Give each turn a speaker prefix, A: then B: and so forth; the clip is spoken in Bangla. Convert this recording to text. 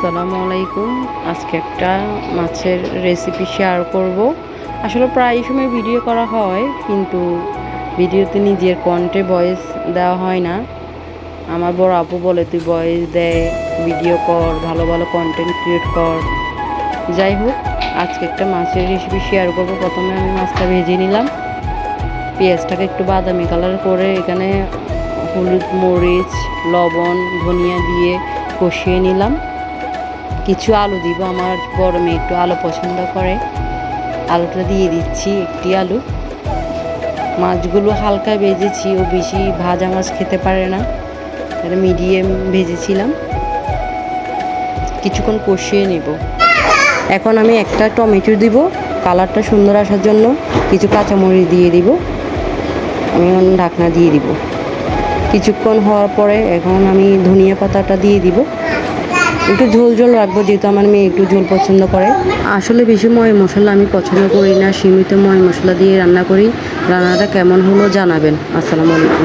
A: আসসালামু আলাইকুম। আজকে একটা মাছের রেসিপি শেয়ার করব। আসলে প্রায় সময় ভিডিও করা হয়, কিন্তু ভিডিওতে নিজের কণ্ঠে ভয়েস দেওয়া হয় না। আমার বড় আপু বলে তুই ভয়েস দেয়, ভিডিও কর, ভালো ভালো কন্টেন্ট ক্রিয়েট কর। যাই হোক, আজকে একটা মাছের রেসিপি শেয়ার করব। প্রথমে আমি মাছটা ভেজে নিলাম, পেঁয়াজটাকে একটু বাদামি কালার করে এখানে হলুদ, মরিচ, লবণ, ধনিয়া দিয়ে কষিয়ে নিলাম। কিছু আলু দিব, আমার বড় মেয়ে একটু আলু পছন্দ করে, আলুটা দিয়ে দিচ্ছি, একটি আলু। মাছগুলো হালকা ভেজেছি, ও বেশি ভাজা মাছ খেতে পারে না, তাহলে মিডিয়াম ভেজেছিলাম। কিছুক্ষণ কষিয়ে নেব। এখন আমি একটা টমেটো দিব কালারটা সুন্দর আসার জন্য, কিছু কাঁচামরিচ দিয়ে দিব। আমি ঢাকনা দিয়ে দিব। কিছুক্ষণ হওয়ার পরে এখন আমি ধনিয়া পাতাটা দিয়ে দিব। একটু ঝোল ঝোল রাখবো, যেহেতু আমার মেয়ে একটু ঝোল পছন্দ করে। আসলে বেশি ময় মশলা আমি পছন্দ করি না, সীমিত ময় মশলা দিয়ে রান্না করি। রান্নাটা কেমন হলো জানাবেন। আসসালামু আলাইকুম।